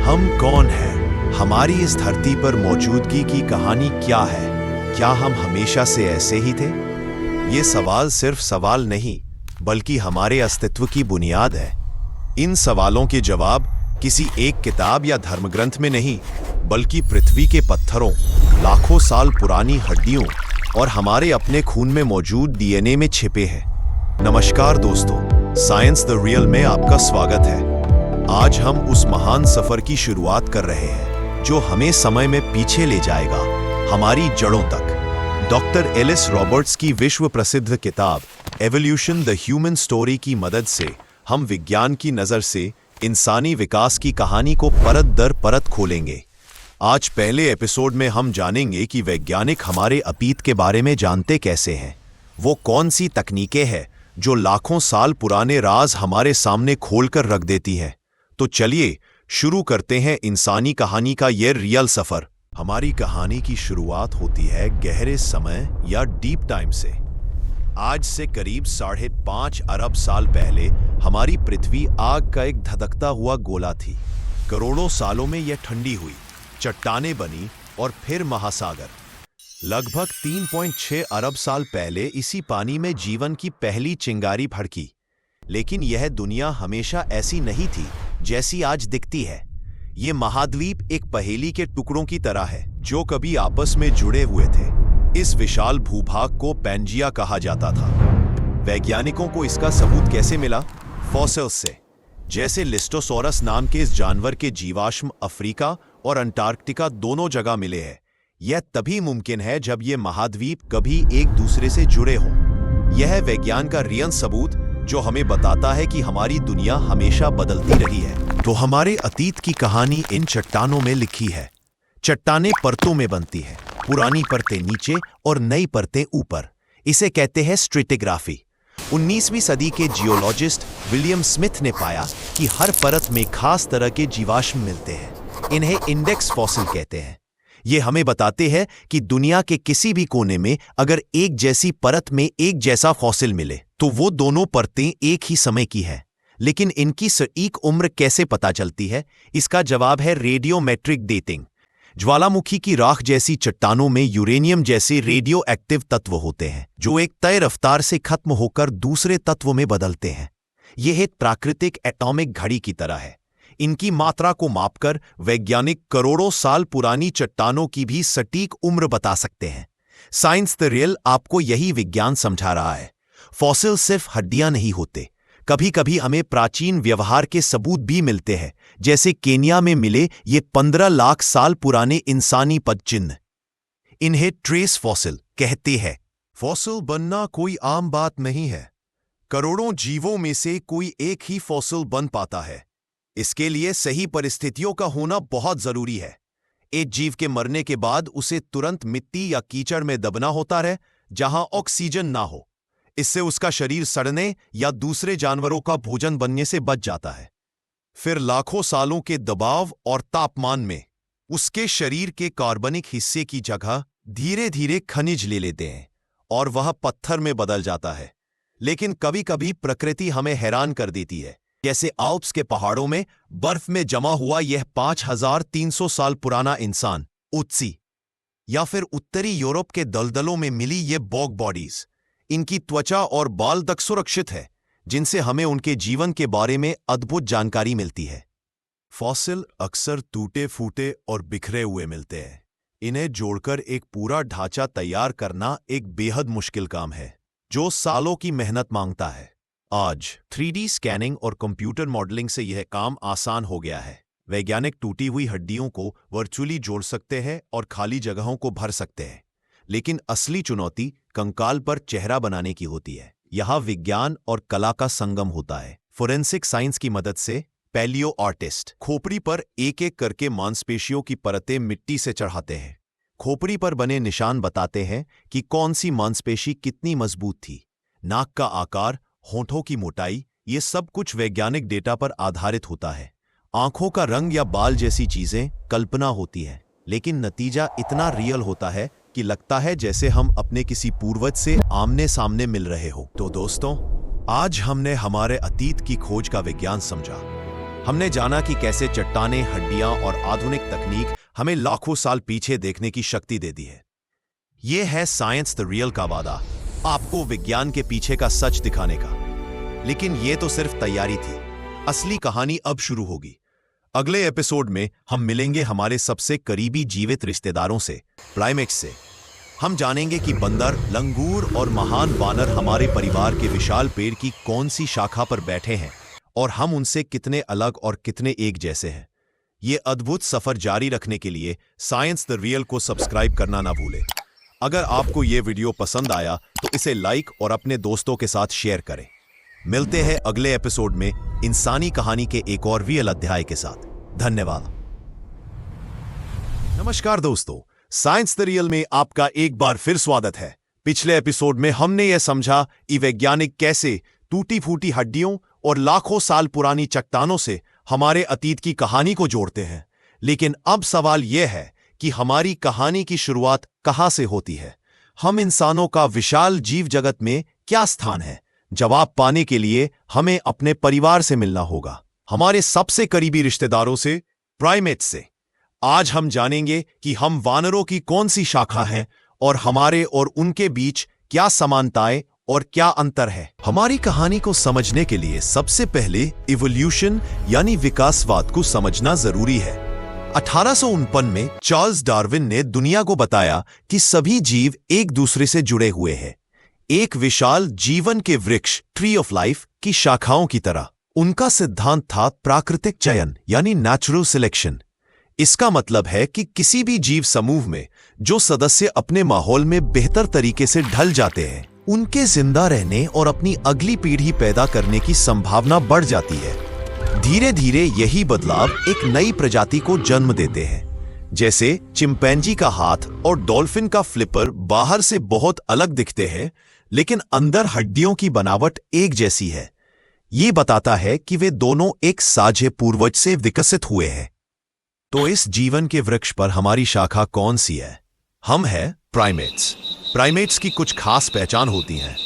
हम कौन हैं? हमारी इस धरती पर मौजूदगी की कहानी क्या है? क्या हम हमेशा से ऐसे ही थे? ये सवाल सिर्फ सवाल नहीं, बल्कि हमारे अस्तित्व की बुनियाद है। इन सवालों के जवाब किसी एक किताब या धर्मग्रंथ में नहीं, बल्कि पृथ्वी के पत्थरों, लाखों साल पुरानी हड्डियों और हमारे अपने खून में मौजूद डीएनए में छिपे हैं। नमस्कार दोस्तों, साइंस द रियल में आपका स्वागत है। आज हम उस महान सफर की शुरुआत कर रहे हैं जो हमें समय में पीछे ले जाएगा, हमारी जड़ों तक। डॉक्टर एलिस रॉबर्ट्स की विश्व प्रसिद्ध किताब एवोल्यूशन द ह्यूमन स्टोरी की मदद से हम विज्ञान की नज़र से इंसानी विकास की कहानी को परत दर परत खोलेंगे। आज पहले एपिसोड में हम जानेंगे कि वैज्ञानिक हमारे अतीत के बारे में जानते कैसे हैं। वो कौन सी तकनीकें हैं जो लाखों साल पुराने राज हमारे सामने खोलकर रख देती हैं। तो चलिए शुरू करते हैं इंसानी कहानी का ये रियल सफर। हमारी कहानी की शुरुआत होती है गहरे समय या डीप टाइम से। आज से करीब 5.5 अरब साल पहले हमारी पृथ्वी आग का एक धधकता हुआ गोला थी। करोड़ों सालों में यह ठंडी हुई, चट्टानें बनी और फिर महासागर। लगभग 3.6 अरब साल पहले इसी पानी में जीवन की पहली चिंगारी भड़की। लेकिन यह दुनिया हमेशा ऐसी नहीं थी जैसी आज दिखती है। ये महाद्वीप एक पहेली के टुकड़ों की तरह है जो कभी आपस में जुड़े हुए थे। इस विशाल भूभाग को पैंजिया कहा जाता था। वैज्ञानिकों को इसका सबूत कैसे मिला? फॉसिल्स से। जैसे लिस्टोसोरस नाम के इस जानवर के जीवाश्म अफ्रीका और अंटार्कटिका दोनों जगह मिले हैं। यह तभी मुमकिन है जब ये महाद्वीप कभी एक दूसरे से जुड़े हों। यह विज्ञान का रियल सबूत जो हमें बताता है कि हमारी दुनिया हमेशा बदलती रही है। तो हमारे अतीत की कहानी इन चट्टानों में लिखी है। चट्टानें परतों में बनती हैं, पुरानी परतें नीचे और नई परतें ऊपर। इसे कहते हैं स्ट्रेटिग्राफी। 19वीं सदी के जियोलॉजिस्ट विलियम स्मिथ ने पाया कि हर परत में खास तरह के जीवाश्म मिलते हैं। इन्हें इंडेक्स फॉसिल कहते हैं। ये हमें बताते हैं कि दुनिया के किसी भी कोने में अगर एक जैसी परत में एक जैसा फॉसिल मिले तो वो दोनों परतें एक ही समय की है। लेकिन इनकी सटीक उम्र कैसे पता चलती है? इसका जवाब है रेडियोमेट्रिक डेटिंग। ज्वालामुखी की राख जैसी चट्टानों में यूरेनियम जैसे रेडियो एक्टिव तत्व होते हैं जो एक तय रफ्तार से खत्म होकर दूसरे तत्व में बदलते हैं। यह एक प्राकृतिक एटॉमिक घड़ी की तरह है। इनकी मात्रा को मापकर वैज्ञानिक करोड़ों साल पुरानी चट्टानों की भी सटीक उम्र बता सकते हैं। साइंस द रियल आपको यही विज्ञान समझा रहा है। फॉसिल सिर्फ हड्डियां नहीं होते, कभी कभी हमें प्राचीन व्यवहार के सबूत भी मिलते हैं, जैसे केन्या में मिले ये 15 लाख साल पुराने इंसानी पदचिन्ह। इन्हें ट्रेस फॉसिल कहते हैं। फॉसिल बनना कोई आम बात नहीं है। करोड़ों जीवों में से कोई एक ही फॉसिल बन पाता है। इसके लिए सही परिस्थितियों का होना बहुत जरूरी है। एक जीव के मरने के बाद उसे तुरंत मिट्टी या कीचड़ में दबना होता है जहां ऑक्सीजन ना हो। इससे उसका शरीर सड़ने या दूसरे जानवरों का भोजन बनने से बच जाता है। फिर लाखों सालों के दबाव और तापमान में उसके शरीर के कार्बनिक हिस्से की जगह धीरे धीरे खनिज ले लेते हैं और वह पत्थर में बदल जाता है। लेकिन कभी कभी प्रकृति हमें हैरान कर देती है। जैसे आल्प्स के पहाड़ों में बर्फ में जमा हुआ यह 5300 साल पुराना इंसान उत्सी, या फिर उत्तरी यूरोप के दलदलों में मिली ये बॉग बॉडीज। इनकी त्वचा और बाल तक सुरक्षित है, जिनसे हमें उनके जीवन के बारे में अद्भुत जानकारी मिलती है। फॉसिल अक्सर टूटे फूटे और बिखरे हुए मिलते हैं। इन्हें जोड़कर एक पूरा ढांचा तैयार करना एक बेहद मुश्किल काम है जो सालों की मेहनत मांगता है। आज 3D स्कैनिंग और कंप्यूटर मॉडलिंग से यह काम आसान हो गया है। वैज्ञानिक टूटी हुई हड्डियों को वर्चुअली जोड़ सकते हैं और खाली जगहों को भर सकते हैं। लेकिन असली चुनौती कंकाल पर चेहरा बनाने की होती है। यहाँ विज्ञान और कला का संगम होता है। फोरेंसिक साइंस की मदद से पैलियो आर्टिस्ट खोपड़ी पर एक एक करके मांसपेशियों की परतें मिट्टी से चढ़ाते हैं। खोपड़ी पर बने निशान बताते हैं कि कौन सी मांसपेशी कितनी मजबूत थी। नाक का आकार, होठों की मोटाई, ये सब कुछ वैज्ञानिक डेटा पर आधारित होता है। आंखों का रंग या बाल जैसी चीजें कल्पना होती है, लेकिन नतीजा इतना रियल होता है कि लगता है जैसे हम अपने किसी पूर्वज से आमने सामने मिल रहे हो। तो दोस्तों, आज हमने हमारे अतीत की खोज का विज्ञान समझा। हमने जाना कि कैसे चट्टानें, हड्डियां और आधुनिक तकनीक हमें लाखों साल पीछे देखने की शक्ति दे दी है। यह है साइंस द रियल का वादा, आपको विज्ञान के पीछे का सच दिखाने का। लेकिन यह तो सिर्फ तैयारी थी, असली कहानी अब शुरू होगी। अगले एपिसोड में हम मिलेंगे हमारे सबसे करीबी जीवित रिश्तेदारों से, प्राइमेट्स से। हम जानेंगे कि बंदर, लंगूर और महान वानर हमारे परिवार के विशाल पेड़ की कौन सी शाखा पर बैठे हैं और हम उनसे कितने अलग और कितने एक जैसे हैं। ये अद्भुत सफर जारी रखने के लिए साइंस द रियल को सब्सक्राइब करना ना भूलें। अगर आपको ये वीडियो पसंद आया तो इसे लाइक और अपने दोस्तों के साथ शेयर करें। मिलते हैं अगले एपिसोड में इंसानी कहानी के एक और रियल अध्याय के साथ। धन्यवाद। नमस्कार दोस्तों, साइंस द रियल में आपका एक बार फिर स्वागत है। पिछले एपिसोड में हमने यह समझा कि वैज्ञानिक कैसे टूटी फूटी हड्डियों और लाखों साल पुरानी चट्टानों से हमारे अतीत की कहानी को जोड़ते हैं। लेकिन अब सवाल यह है कि हमारी कहानी की शुरुआत कहां से होती है? हम इंसानों का विशाल जीव जगत में क्या स्थान है? जवाब पाने के लिए हमें अपने परिवार से मिलना होगा, हमारे सबसे करीबी रिश्तेदारों से, प्राइमेट्स से। आज हम जानेंगे कि हम वानरों की कौन सी शाखा है और हमारे और उनके बीच क्या समानताएं और क्या अंतर है। हमारी कहानी को समझने के लिए सबसे पहले इवोल्यूशन यानी विकासवाद को समझना जरूरी है। 1849 में चार्ल्स डार्विन ने दुनिया को बताया कि सभी जीव एक दूसरे से जुड़े हुए हैं, एक विशाल जीवन के वृक्ष, ट्री ऑफ लाइफ की शाखाओं की तरह। उनका सिद्धांत था प्राकृतिक चयन यानी नेचुरल सिलेक्शन। इसका मतलब है कि किसी भी जीव समूह में जो सदस्य अपने माहौल में बेहतर तरीके से ढल जाते हैं, उनके जिंदा रहने और अपनी अगली पीढ़ी पैदा करने की संभावना बढ़ जाती है। धीरे धीरे यही बदलाव एक नई प्रजाति को जन्म देते हैं। जैसे चिंपैंजी का हाथ और डॉल्फिन का फ्लिपर बाहर से बहुत अलग दिखते हैं, लेकिन अंदर हड्डियों की बनावट एक जैसी है। ये बताता है कि वे दोनों एक साझे पूर्वज से विकसित हुए हैं। तो इस जीवन के वृक्ष पर हमारी शाखा कौन सी है? हम हैं प्राइमेट्स। प्राइमेट्स की कुछ खास पहचान होती हैं।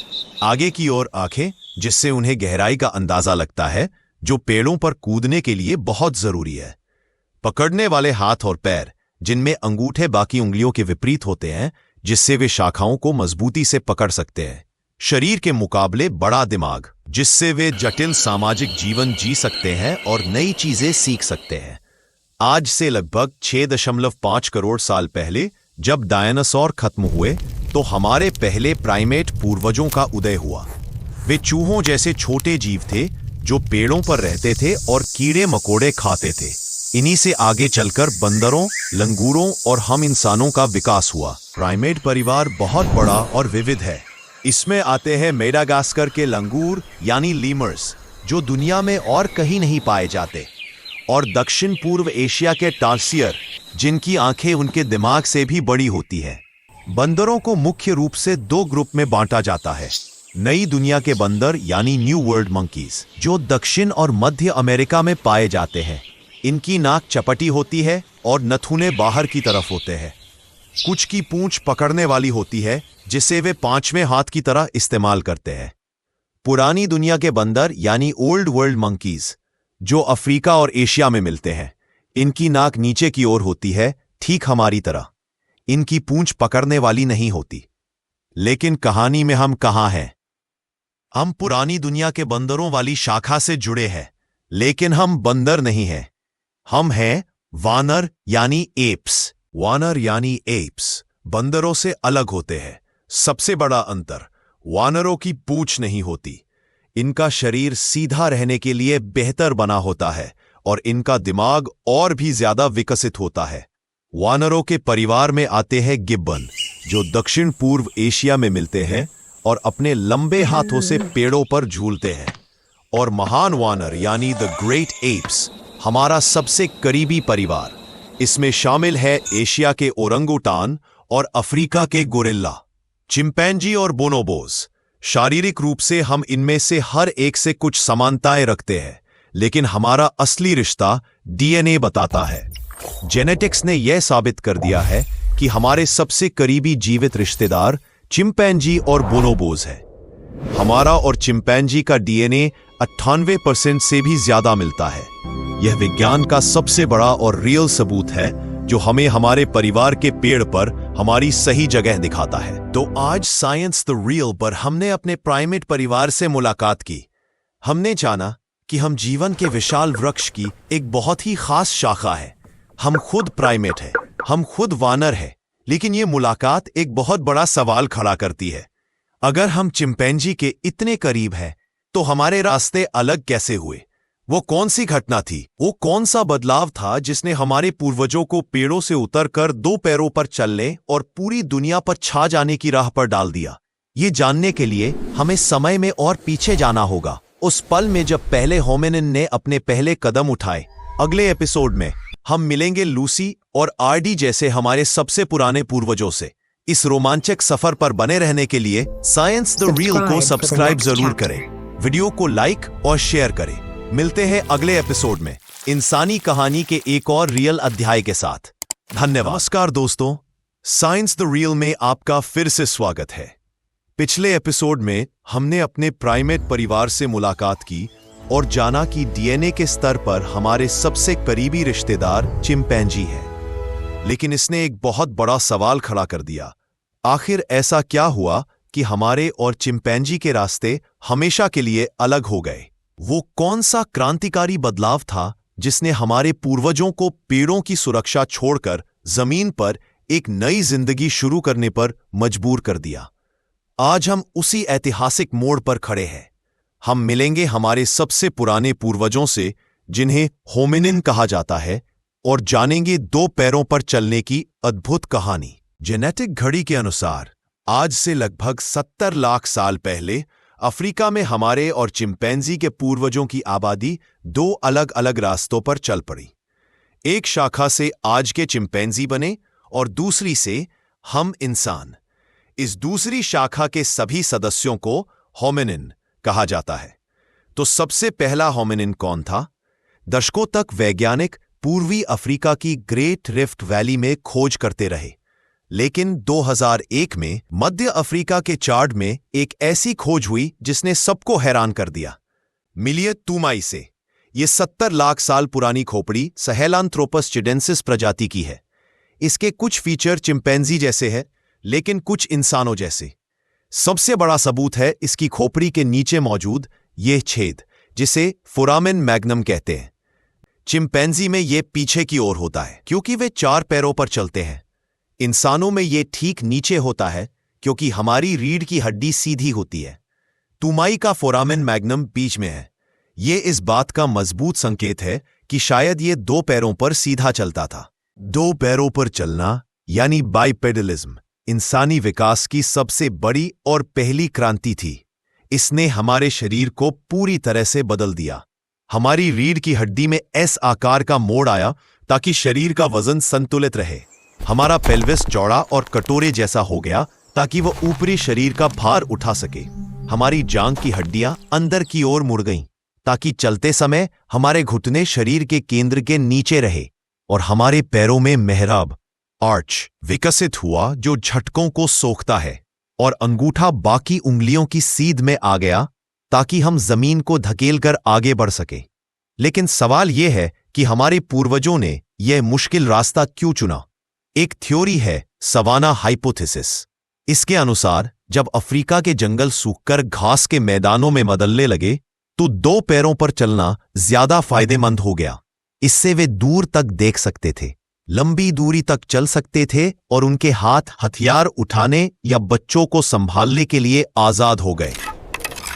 आगे की ओर आंखें, जिससे उन्हें गहराई का अंदाजा लगता है, जो पेड़ों पर कूदने के लिए बहुत जरूरी है। पकड़ने वाले हाथ और पैर, जिनमें अंगूठे बाकी उंगलियों के विपरीत होते हैं, जिससे वे शाखाओं को मजबूती से पकड़ सकते हैं। शरीर के मुकाबले बड़ा दिमाग, जिससे वे जटिल सामाजिक जीवन जी सकते हैं और नई चीजें सीख सकते हैं। आज से लगभग 6.5 करोड़ साल पहले जब डायनासोर खत्म हुए तो हमारे पहले प्राइमेट पूर्वजों का उदय हुआ। वे चूहों जैसे छोटे जीव थे जो पेड़ों पर रहते थे और कीड़े मकोड़े खाते थे। इन्हीं से आगे चलकर बंदरों, लंगूरों और हम इंसानों का विकास हुआ। प्राइमेट परिवार बहुत बड़ा और विविध है। इसमें आते हैं मेडागास्कर के लंगूर यानी लीमर्स, जो दुनिया में और कहीं नहीं पाए जाते, और दक्षिण पूर्व एशिया के टार्सियर, जिनकी आंखें उनके दिमाग से भी बड़ी होती है। बंदरों को मुख्य रूप से 2 ग्रुप में बांटा जाता है। नई दुनिया के बंदर यानी न्यू वर्ल्ड मंकीज, जो दक्षिण और मध्य अमेरिका में पाए जाते हैं। इनकी नाक चपटी होती है और नथुने बाहर की तरफ होते हैं। कुछ की पूंछ पकड़ने वाली होती है, जिसे वे 5वें हाथ की तरह इस्तेमाल करते हैं। पुरानी दुनिया के बंदर यानी ओल्ड वर्ल्ड मंकीज, जो अफ्रीका और एशिया में मिलते हैं। इनकी नाक नीचे की ओर होती है, ठीक हमारी तरह। इनकी पूंछ पकड़ने वाली नहीं होती। लेकिन कहानी में हम कहां हैं? हम पुरानी दुनिया के बंदरों वाली शाखा से जुड़े हैं, लेकिन हम बंदर नहीं हैं। हम हैं वानर यानी एप्स। वानर यानी एप्स बंदरों से अलग होते हैं। सबसे बड़ा अंतर, वानरों की पूंछ नहीं होती। इनका शरीर सीधा रहने के लिए बेहतर बना होता है और इनका दिमाग और भी ज्यादा विकसित होता है। वानरों के परिवार में आते हैं गिब्बन, जो दक्षिण पूर्व एशिया में मिलते हैं और अपने लंबे हाथों से पेड़ों पर झूलते हैं। और महान वानर यानी द ग्रेट एप्स, हमारा सबसे करीबी परिवार। इसमें शामिल है एशिया के ओरंगुटान और अफ्रीका के गोरिल्ला, चिंपैंजी और बोनोबोस। शारीरिक रूप से हम इनमें से हर एक से कुछ समानताएं रखते हैं, लेकिन हमारा असली रिश्ता डीएनए बताता है। जेनेटिक्स ने यह साबित कर दिया है कि हमारे सबसे करीबी जीवित रिश्तेदार चिंपैंजी और बोनोबोस है। हमारा और चिंपैंजी का डीएनए 98% से भी ज्यादा मिलता है। यह विज्ञान का सबसे बड़ा और रियल सबूत है जो हमें हमारे परिवार के पेड़ पर हमारी सही जगह दिखाता है। तो आज साइंस द रियल पर हमने अपने प्राइमेट परिवार से मुलाकात की। हमने जाना कि हम जीवन के विशाल वृक्ष की एक बहुत ही खास शाखा है। हम खुद प्राइमेट हैं, हम खुद वानर हैं, लेकिन ये मुलाकात एक बहुत बड़ा सवाल खड़ा करती है। अगर हम चिंपैंजी के इतने करीब हैं, तो हमारे रास्ते अलग कैसे हुए? वो कौन सी घटना थी? वो कौन सा बदलाव था जिसने हमारे पूर्वजों को पेड़ों से उतरकर दो पैरों पर चलने और पूरी दुनिया पर छा जाने की राह पर डाल दिया? ये जानने के लिए हमें समय में और पीछे जाना होगा, उस पल में जब पहले होमिनिन ने अपने पहले कदम उठाए। अगले एपिसोड में हम मिलेंगे लूसी और आरडी जैसे हमारे सबसे पुराने पूर्वजों से। इस रोमांचक सफर पर बने रहने के लिए साइंस द रियल को सब्सक्राइब जरूर करें, वीडियो को लाइक और शेयर करें। मिलते हैं अगले एपिसोड में इंसानी कहानी के एक और रियल अध्याय के साथ। धन्यवाद। नमस्कार दोस्तों, साइंस द रियल में आपका फिर से स्वागत है। पिछले एपिसोड में हमने अपने प्राइमेट परिवार से मुलाकात की और जाना कि डीएनए के स्तर पर हमारे सबसे करीबी रिश्तेदार चिंपैंजी है। लेकिन इसने एक बहुत बड़ा सवाल खड़ा कर दिया। आखिर ऐसा क्या हुआ कि हमारे और चिंपैंजी के रास्ते हमेशा के लिए अलग हो गए? वो कौन सा क्रांतिकारी बदलाव था जिसने हमारे पूर्वजों को पेड़ों की सुरक्षा छोड़कर जमीन पर एक नई जिंदगी शुरू करने पर मजबूर कर दिया? आज हम उसी ऐतिहासिक मोड़ पर खड़े हैं। हम मिलेंगे हमारे सबसे पुराने पूर्वजों से, जिन्हें होमिनिन कहा जाता है, और जानेंगे दो पैरों पर चलने की अद्भुत कहानी। जेनेटिक घड़ी के अनुसार आज से लगभग 70 लाख साल पहले अफ्रीका में हमारे और चिंपैंजी के पूर्वजों की आबादी दो अलग अलग रास्तों पर चल पड़ी। एक शाखा से आज के चिंपैंजी बने और दूसरी से हम इंसान। इस दूसरी शाखा के सभी सदस्यों को होमिनिन कहा जाता है। तो सबसे पहला होमिनिन कौन था? दशकों तक वैज्ञानिक पूर्वी अफ्रीका की ग्रेट रिफ्ट वैली में खोज करते रहे, लेकिन 2001 में मध्य अफ्रीका के चाड में एक ऐसी खोज हुई जिसने सबको हैरान कर दिया। मिलिए तुमाई से। ये 70 लाख साल पुरानी खोपड़ी सहेलांथ्रोपस चिडेंसिस प्रजाति की है। इसके कुछ फीचर चिंपैंजी जैसे हैं, लेकिन कुछ इंसानों जैसे। सबसे बड़ा सबूत है इसकी खोपड़ी के नीचे मौजूद यह छेद, जिसे फोरामेन मैग्नम कहते हैं। चिंपैंजी में यह पीछे की ओर होता है क्योंकि वे 4 पैरों पर चलते हैं। इंसानों में यह ठीक नीचे होता है क्योंकि हमारी रीढ़ की हड्डी सीधी होती है। तुमाई का फोरामेन मैग्नम बीच में है। यह इस बात का मजबूत संकेत है कि शायद यह 2 पैरों पर सीधा चलता था। 2 पैरों पर चलना यानी बाइपेडलिज्म इंसानी विकास की सबसे बड़ी और पहली क्रांति थी। इसने हमारे शरीर को पूरी तरह से बदल दिया। हमारी रीढ़ की हड्डी में एस आकार का मोड़ आया ताकि शरीर का वजन संतुलित रहे। हमारा पेल्विस चौड़ा और कटोरे जैसा हो गया ताकि वह ऊपरी शरीर का भार उठा सके। हमारी जांघ की हड्डियां अंदर की ओर मुड़ गईं ताकि चलते समय हमारे घुटने शरीर के केंद्र के नीचे रहे, और हमारे पैरों में मेहराब आर्च विकसित हुआ जो झटकों को सोखता है, और अंगूठा बाकी उंगलियों की सीध में आ गया ताकि हम जमीन को धकेलकर आगे बढ़ सके। लेकिन सवाल यह है कि हमारे पूर्वजों ने यह मुश्किल रास्ता क्यों चुना? एक थ्योरी है सवाना हाइपोथेसिस। इसके अनुसार जब अफ्रीका के जंगल सूखकर घास के मैदानों में बदलने लगे, तो 2 पैरों पर चलना ज्यादा फायदेमंद हो गया। इससे वे दूर तक देख सकते थे, लंबी दूरी तक चल सकते थे, और उनके हाथ हथियार उठाने या बच्चों को संभालने के लिए आजाद हो गए।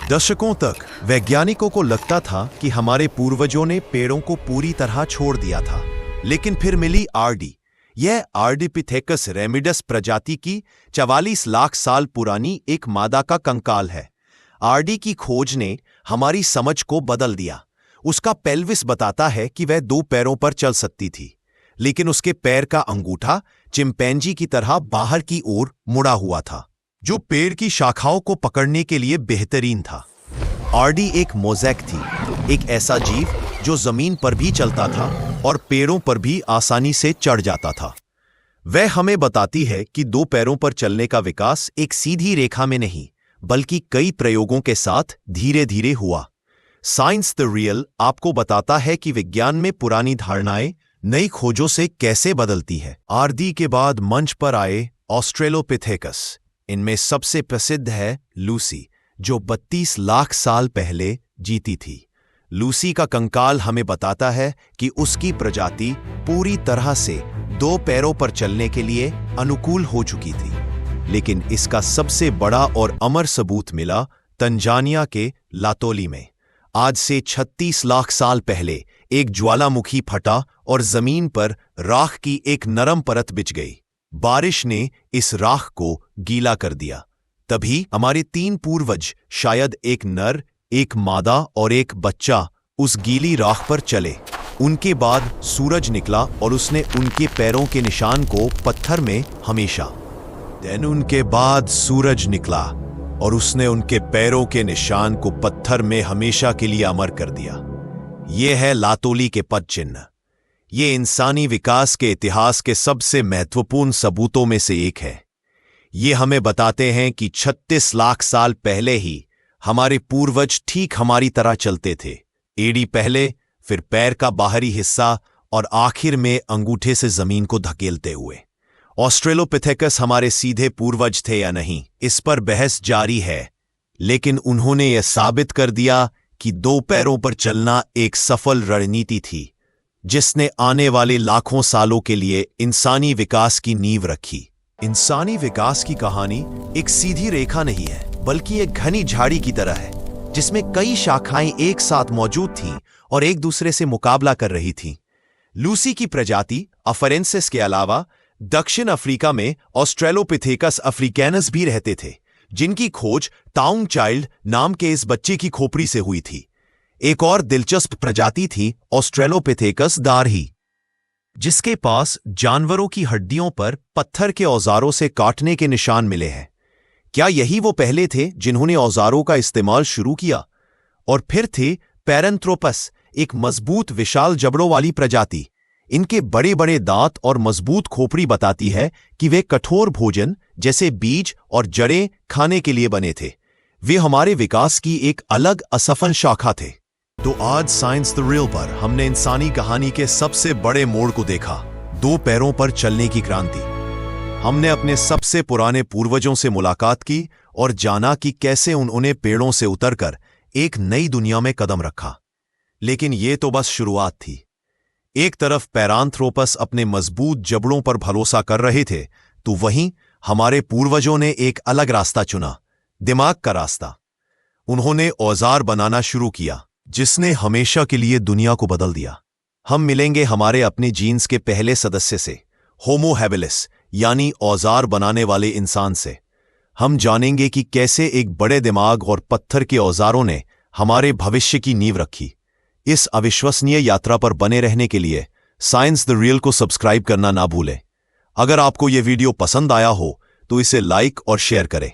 दशकों तक वैज्ञानिकों को लगता था कि हमारे पूर्वजों ने पेड़ों को पूरी तरह छोड़ दिया था, लेकिन फिर मिली आरडी। यह आर्डिपिथेकस रेमिडस प्रजाति की 44 लाख साल पुरानी एक मादा का कंकाल है। आरडी की खोज ने हमारी समझ को बदल दिया। उसका पेल्विस बताता है कि वह 2 पैरों पर चल सकती थी, लेकिन उसके पैर का अंगूठा चिंपैंजी की तरह बाहर की ओर मुड़ा हुआ था, जो पेड़ की शाखाओं को पकड़ने के लिए बेहतरीन था। आरडी एक मोज़ेक थी, एक ऐसा जीव जो जमीन पर भी चलता था और पेड़ों पर भी आसानी से चढ़ जाता था। वह हमें बताती है कि 2 पैरों पर चलने का विकास एक सीधी रेखा में नहीं, बल्कि कई प्रयोगों के साथ धीरे धीरे हुआ। साइंस द रियल आपको बताता है कि विज्ञान में पुरानी धारणाएं नई खोजों से कैसे बदलती है। आरडी के बाद मंच पर आए ऑस्ट्रेलोपिथेकस। इनमें सबसे प्रसिद्ध है लूसी, जो 32 लाख साल पहले जीती थी। लूसी का कंकाल हमें बताता है कि उसकी प्रजाति पूरी तरह से 2 पैरों पर चलने के लिए अनुकूल हो चुकी थी। लेकिन इसका सबसे बड़ा और अमर सबूत मिला तंजानिया के लातोली में। आज से 36 लाख साल पहले एक ज्वालामुखी फटा और जमीन पर राख की एक नरम परत बिछ गई। बारिश ने इस राख को गीला कर दिया। तभी हमारे 3 पूर्वज, शायद एक नर, एक मादा और एक बच्चा, उस गीली राख पर चले। उनके बाद सूरज निकला और उसने उनके पैरों के निशान को पत्थर में हमेशा। उनके बाद सूरज निकला और उसने उनके पैरों के निशान को पत्थर में हमेशा के लिए अमर कर दिया। यह है लातोली के पद चिन्ह। ये इंसानी विकास के इतिहास के सबसे महत्वपूर्ण सबूतों में से एक है। ये हमें बताते हैं कि 36 लाख साल पहले ही हमारे पूर्वज ठीक हमारी तरह चलते थे। एड़ी पहले, फिर पैर का बाहरी हिस्सा और आखिर में अंगूठे से जमीन को धकेलते हुए। ऑस्ट्रेलोपिथेकस हमारे सीधे पूर्वज थे या नहीं, इस पर बहस जारी है, लेकिन उन्होंने यह साबित कर दिया कि 2 पैरों पर चलना एक सफल रणनीति थी, जिसने आने वाले लाखों सालों के लिए इंसानी विकास की नींव रखी। इंसानी विकास की कहानी एक सीधी रेखा नहीं है, बल्कि एक घनी झाड़ी की तरह है, जिसमें कई शाखाएं एक साथ मौजूद थीं और एक दूसरे से मुकाबला कर रही थीं। लूसी की प्रजाति अफरेंसिस के अलावा दक्षिण अफ्रीका में ऑस्ट्रेलोपिथेकस अफ्रीकैनस भी रहते थे, जिनकी खोज ताउंग चाइल्ड नाम के इस बच्चे की खोपड़ी से हुई थी। एक और दिलचस्प प्रजाति थी ऑस्ट्रेलोपिथेकस दारही, जिसके पास जानवरों की हड्डियों पर पत्थर के औजारों से काटने के निशान मिले हैं। क्या यही वो पहले थे जिन्होंने औजारों का इस्तेमाल शुरू किया? और फिर थे पैरेंथ्रोपस, एक मजबूत विशाल जबड़ों वाली प्रजाति। इनके बड़े बड़े दांत और मजबूत खोपड़ी बताती है कि वे कठोर भोजन जैसे बीज और जड़ें खाने के लिए बने थे। वे हमारे विकास की एक अलग असफल शाखा थे। तो आज साइंस द रियल पर हमने इंसानी कहानी के सबसे बड़े मोड़ को देखा, 2 पैरों पर चलने की क्रांति। हमने अपने सबसे पुराने पूर्वजों से मुलाकात की और जाना कि कैसे उन्होंने पेड़ों से उतरकर एक नई दुनिया में कदम रखा। लेकिन यह तो बस शुरुआत थी। एक तरफ पैरांथ्रोपस अपने मजबूत जबड़ों पर भरोसा कर रहे थे, तो वहीं हमारे पूर्वजों ने एक अलग रास्ता चुना, दिमाग का रास्ता। उन्होंने औजार बनाना शुरू किया, जिसने हमेशा के लिए दुनिया को बदल दिया। हम मिलेंगे हमारे अपने जीन्स के पहले सदस्य से, होमो हैबिलिस, यानी औजार बनाने वाले इंसान से। हम जानेंगे कि कैसे एक बड़े दिमाग और पत्थर के औजारों ने हमारे भविष्य की नींव रखी। इस अविश्वसनीय यात्रा पर बने रहने के लिए साइंस द रियल को सब्सक्राइब करना ना भूलें। अगर आपको यह वीडियो पसंद आया हो तो इसे लाइक और शेयर करें।